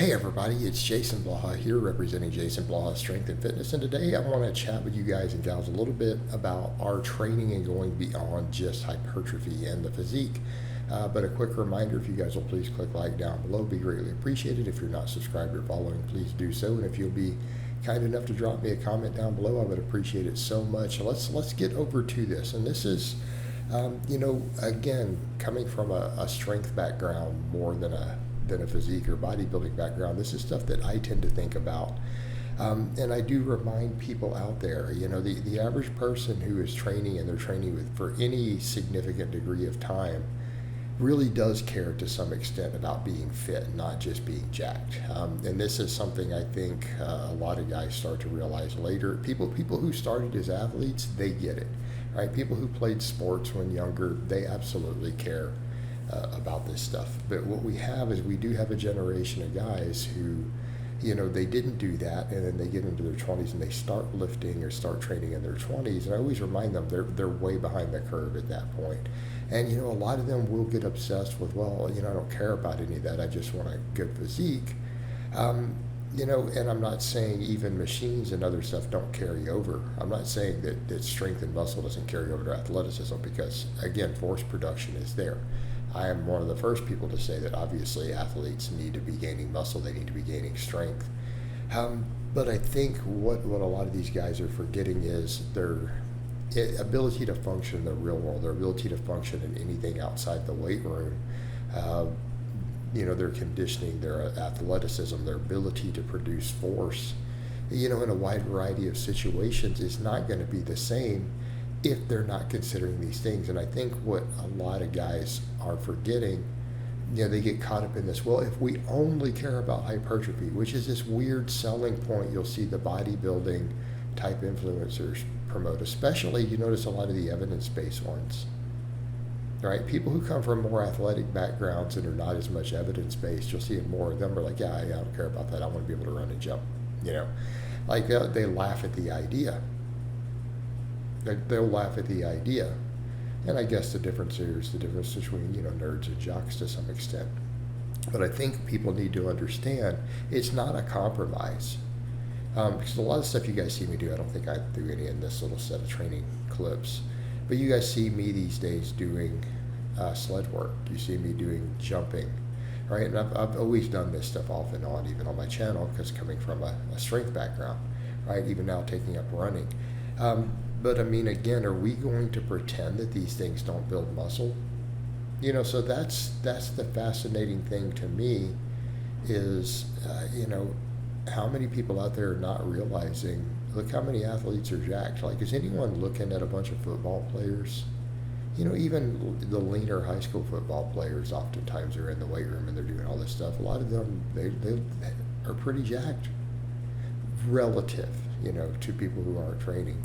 Hey everybody, it's Jason Blaha here representing Jason Blaha Strength and Fitness, and today I want to chat with you guys and gals a little bit about our training and going beyond just hypertrophy and the physique. But a quick reminder, if you guys will please click like down below, be greatly appreciated. If you're not subscribed or following, please do so, and if you'll be kind enough to drop me a comment down below, I would appreciate it so much. Let's get over to this, and this is again, coming from a strength background more than a physique or bodybuilding background, this is stuff that I tend to think about. And I do remind people out there, the average person who is training and they're training with for any significant degree of time really does care to some extent about being fit, not just being jacked. And this is something I think a lot of guys start to realize later. People who started as athletes, they get it, right? People who played sports when younger, they absolutely care about this stuff. But what we have is we do have a generation of guys who, they didn't do that, and then they get into their 20s and they start lifting or start training in their 20s. And I always remind them they're way behind the curve at that point. And a lot of them will get obsessed with, well, I don't care about any of that. I just want a good physique. And I'm not saying even machines and other stuff don't carry over. I'm not saying that strength and muscle doesn't carry over to athleticism, because again, force production is there. I am one of the first people to say that obviously athletes need to be gaining muscle, they need to be gaining strength. But I think what a lot of these guys are forgetting is their ability to function in the real world, their ability to function in anything outside the weight room. Their conditioning, their athleticism, their ability to produce force, in a wide variety of situations is not going to be the same if they're not considering these things. And I think what a lot of guys are forgetting, they get caught up in this, well, if we only care about hypertrophy, which is this weird selling point you'll see the bodybuilding type influencers promote, especially you notice a lot of the evidence-based ones, right? People who come from more athletic backgrounds and are not as much evidence-based, you'll see more of them are like, yeah, I don't care about that. I want to be able to run and jump, like they laugh at the idea. They'll laugh at the idea. And I guess the difference here is the difference between, nerds and jocks to some extent. But I think people need to understand it's not a compromise. Because a lot of stuff you guys see me do, I don't think I do any in this little set of training clips. But you guys see me these days doing sled work. You see me doing jumping, right? And I've always done this stuff off and on, even on my channel, because coming from a strength background, right? Even now taking up running. But I mean, again, are we going to pretend that these things don't build muscle? So that's the fascinating thing to me is, how many people out there are not realizing, look how many athletes are jacked. Like, is anyone looking at a bunch of football players? Even the leaner high school football players oftentimes are in the weight room and they're doing all this stuff. A lot of them, they are pretty jacked relative, to people who aren't training.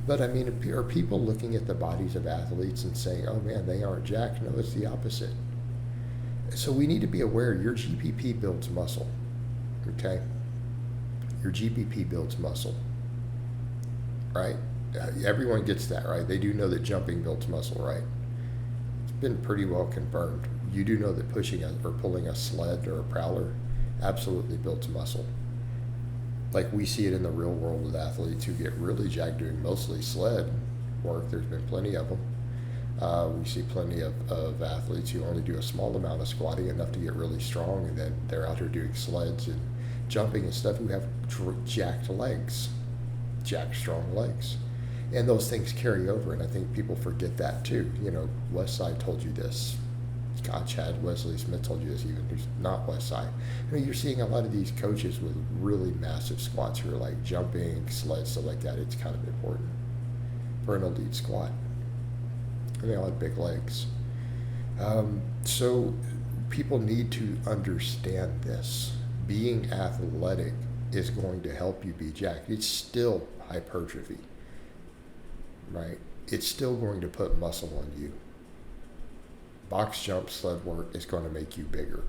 But I mean, are people looking at the bodies of athletes and saying, oh man, they aren't jacked? No, it's the opposite. So we need to be aware your GPP builds muscle, okay? Your GPP builds muscle, right? Everyone gets that, right? They do know that jumping builds muscle, right? It's been pretty well confirmed. You do know that pushing or pulling a sled or a prowler absolutely builds muscle. Like we see it in the real world with athletes who get really jacked doing mostly sled work. There's been plenty of them. We see plenty of athletes who only do a small amount of squatting, enough to get really strong, and then they're out here doing sleds and jumping and stuff, who have jacked legs, jacked strong legs. And those things carry over, and I think people forget that too. Westside told you this. God, Chad Wesley Smith told you this, even who's not Westside. You're seeing a lot of these coaches with really massive squats who are like jumping, sleds, stuff like that. It's kind of important for an elite squat. And they all have big legs. So people need to understand this. Being athletic is going to help you be jacked. It's still hypertrophy, right? It's still going to put muscle on you. Box jump, sled work is going to make you bigger.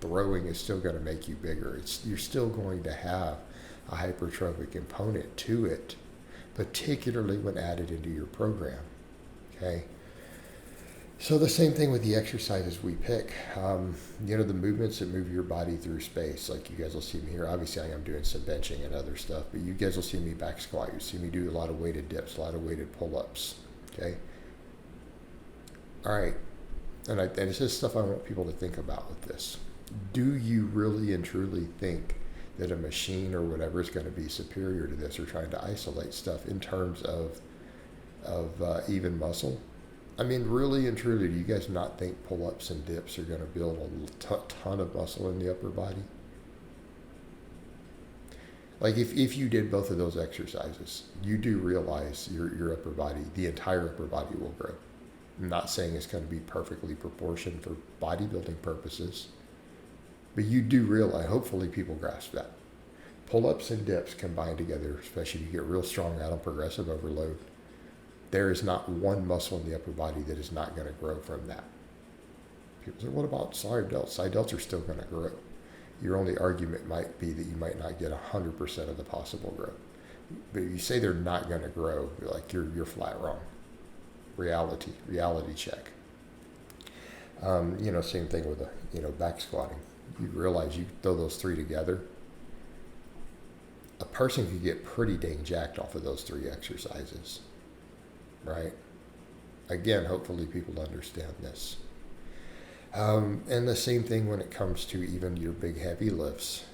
Throwing is still going to make you bigger. You're still going to have a hypertrophic component to it, particularly when added into your program, okay? So the same thing with the exercises we pick. The movements that move your body through space. Like you guys will see me here. Obviously, I am doing some benching and other stuff, but you guys will see me back squat. You see me do a lot of weighted dips, a lot of weighted pull-ups. Okay. All right. And it's just stuff I want people to think about with this. Do you really and truly think that a machine or whatever is going to be superior to this, or trying to isolate stuff in terms of even muscle? I mean, really and truly, do you guys not think pull-ups and dips are going to build a ton of muscle in the upper body? Like if you did both of those exercises, you do realize your upper body, the entire upper body will grow. I'm not saying it's going to be perfectly proportioned for bodybuilding purposes, but you do realize, hopefully people grasp that. Pull-ups and dips combined together, especially if you get real strong out on progressive overload, there is not one muscle in the upper body that is not going to grow from that. People say, what about side delts? Side delts are still going to grow. Your only argument might be that you might not get 100% of the possible growth. But if you say they're not going to grow, you're flat wrong. Reality check. Same thing with back squatting. You realize you throw those three together, a person could get pretty dang jacked off of those three exercises. Right? Again, hopefully people understand this. And the same thing when it comes to even your big heavy lifts.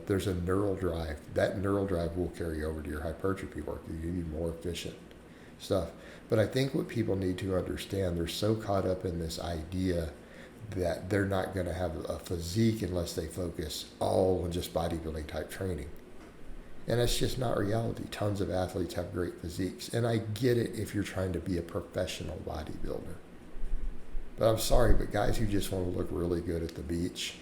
There's a neural drive. That neural drive will carry over to your hypertrophy work. You give you more efficient stuff. But I think what people need to understand, they're so caught up in this idea that they're not going to have a physique unless they focus all on just bodybuilding type training. And it's just not reality. Tons of athletes have great physiques. And I get it if you're trying to be a professional bodybuilder. But I'm sorry, but guys who just want to look really good at the beach,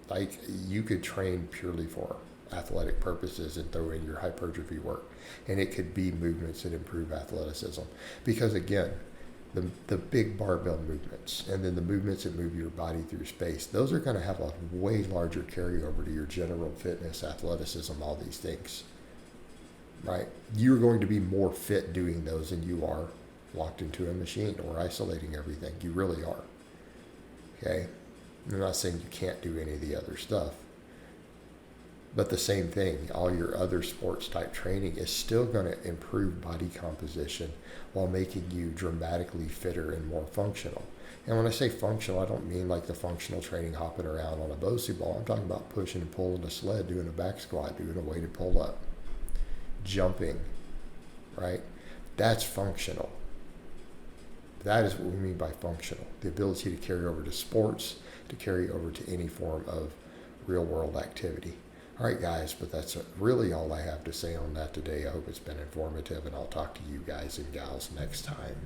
like you could train purely for athletic purposes and throw in your hypertrophy work. And it could be movements that improve athleticism. Because again, the big barbell movements and then the movements that move your body through space, those are going to have a way larger carryover to your general fitness, athleticism, all these things, right? You're going to be more fit doing those than you are locked into a machine or isolating everything. You really are. Okay? I'm not saying you can't do any of the other stuff. But the same thing, all your other sports type training is still going to improve body composition while making you dramatically fitter and more functional. And when I say functional, I don't mean like the functional training hopping around on a Bosey ball. I'm talking about pushing and pulling a sled, doing a back squat, doing a weighted pull up, jumping, right? That's functional. That is what we mean by functional. The ability to carry over to sports, to carry over to any form of real world activity. All right, guys, but that's really all I have to say on that today. I hope it's been informative, and I'll talk to you guys and gals next time.